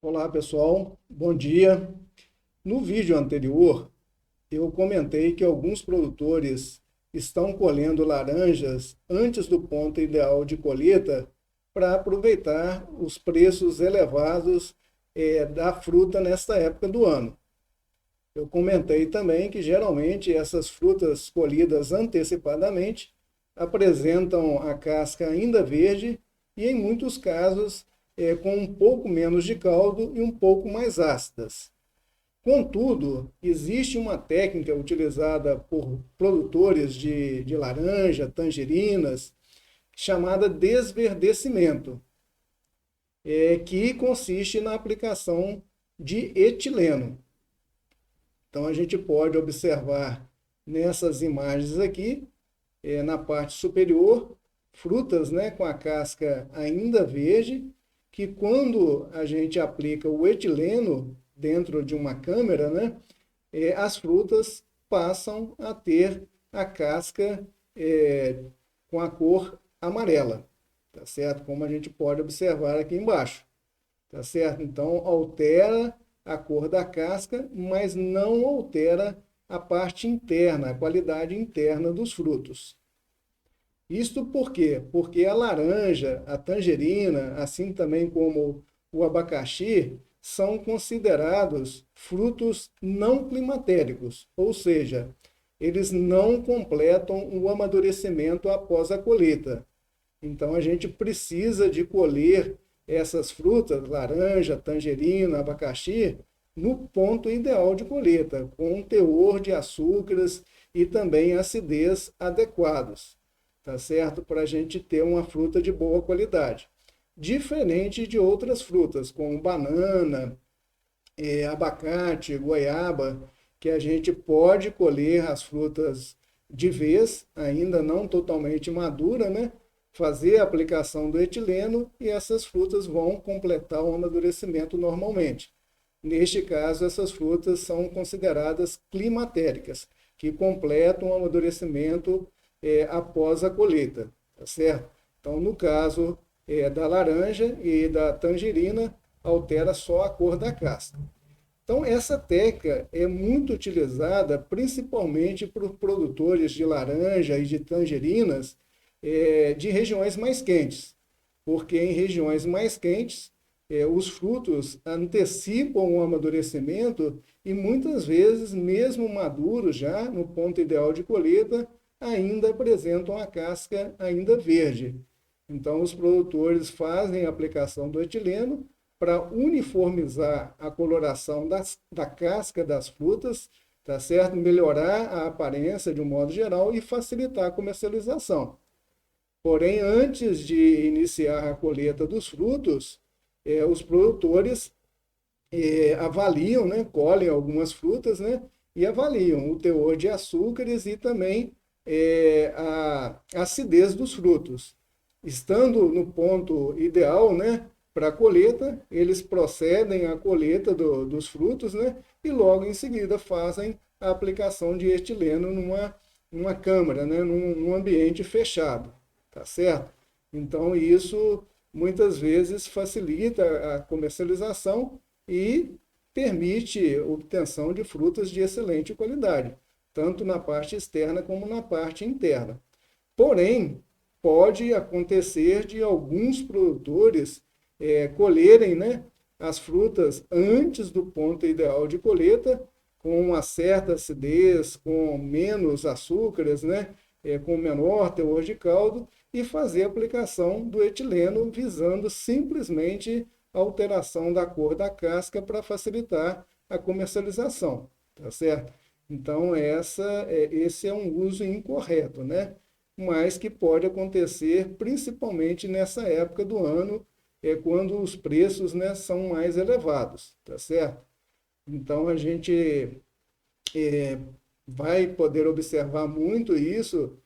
Olá pessoal, bom dia. No vídeo anterior, eu comentei que alguns produtores estão colhendo laranjas antes do ponto ideal de colheita para aproveitar os preços elevados da fruta nesta época do ano. Eu comentei também que geralmente essas frutas colhidas antecipadamente apresentam a casca ainda verde e, em muitos casos, com um pouco menos de caldo e um pouco mais ácidas. Contudo, existe uma técnica utilizada por produtores de laranja, tangerinas, chamada desverdecimento, que consiste na aplicação de etileno. Então a gente pode observar nessas imagens aqui, na parte superior, frutas, né, com a casca ainda verde, que quando a gente aplica o etileno dentro de uma câmera, né, as frutas passam a ter a casca com a cor amarela, tá certo? Como a gente pode observar aqui embaixo, tá certo? Então altera a cor da casca, mas não altera a parte interna, a qualidade interna dos frutos. Isto por quê? Porque a laranja, a tangerina, assim também como o abacaxi, são considerados frutos não climatéricos, ou seja, eles não completam o amadurecimento após a colheita. Então a gente precisa de colher essas frutas, laranja, tangerina, abacaxi, no ponto ideal de colheita, com um teor de açúcares e também acidez adequados, tá certo? Para a gente ter uma fruta de boa qualidade. Diferente de outras frutas, como banana, abacate, goiaba, que a gente pode colher as frutas de vez, ainda não totalmente madura, né? Fazer a aplicação do etileno e essas frutas vão completar o amadurecimento normalmente. Neste caso, essas frutas são consideradas climatéricas, que completam o amadurecimento após a colheita, tá certo? Então, no caso da laranja e da tangerina, altera só a cor da casca. Então, essa técnica é muito utilizada principalmente por produtores de laranja e de tangerinas de regiões mais quentes, porque em regiões mais quentes os frutos antecipam o amadurecimento e muitas vezes, mesmo maduros já, no ponto ideal de colheita, ainda apresentam a casca ainda verde. Então, os produtores fazem a aplicação do etileno para uniformizar a coloração da casca das frutas, tá certo? Melhorar a aparência de um modo geral e facilitar a comercialização. Porém, antes de iniciar a colheita dos frutos, os produtores avaliam, né, colhem algumas frutas, né, e avaliam o teor de açúcares e também a acidez dos frutos. Estando no ponto ideal, né, para a colheita, eles procedem à colheita dos frutos, né, e logo em seguida fazem a aplicação de etileno numa câmara, né, num ambiente fechado, tá certo? Então isso muitas vezes facilita a comercialização e permite a obtenção de frutas de excelente qualidade, tanto na parte externa como na parte interna. Porém, pode acontecer de alguns produtores colherem, né, as frutas antes do ponto ideal de colheita, com uma certa acidez, com menos açúcares, né, com menor teor de caldo, e fazer a aplicação do etileno visando simplesmente a alteração da cor da casca para facilitar a comercialização, tá certo? Então, esse é um uso incorreto, né? Mas que pode acontecer principalmente nessa época do ano, quando os preços, né, são mais elevados, tá certo? Então, a gente é, vai poder observar muito isso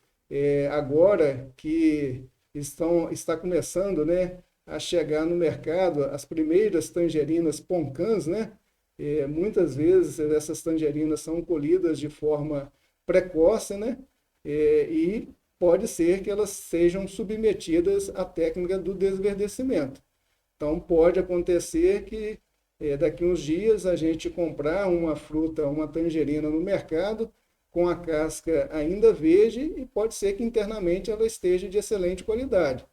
agora que está começando, né, a chegar no mercado as primeiras tangerinas poncãs, né? Muitas vezes essas tangerinas são colhidas de forma precoce, né? E pode ser que elas sejam submetidas à técnica do desverdecimento. Então pode acontecer que daqui uns dias a gente comprar uma fruta, uma tangerina no mercado com a casca ainda verde e pode ser que internamente ela esteja de excelente qualidade.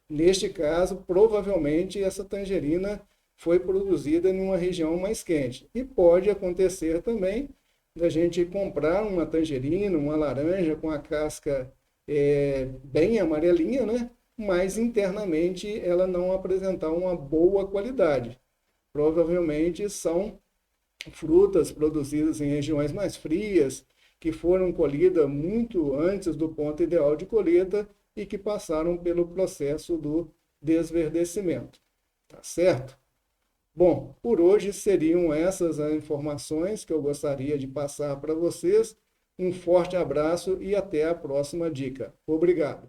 Neste caso, provavelmente essa tangerina foi produzida em uma região mais quente. E pode acontecer também da gente comprar uma tangerina, uma laranja com a casca bem amarelinha, né? Mas internamente ela não apresentar uma boa qualidade. Provavelmente são frutas produzidas em regiões mais frias, que foram colhidas muito antes do ponto ideal de colheita e que passaram pelo processo do desverdecimento. Tá certo? Bom, por hoje seriam essas as informações que eu gostaria de passar para vocês. Um forte abraço e até a próxima dica. Obrigado.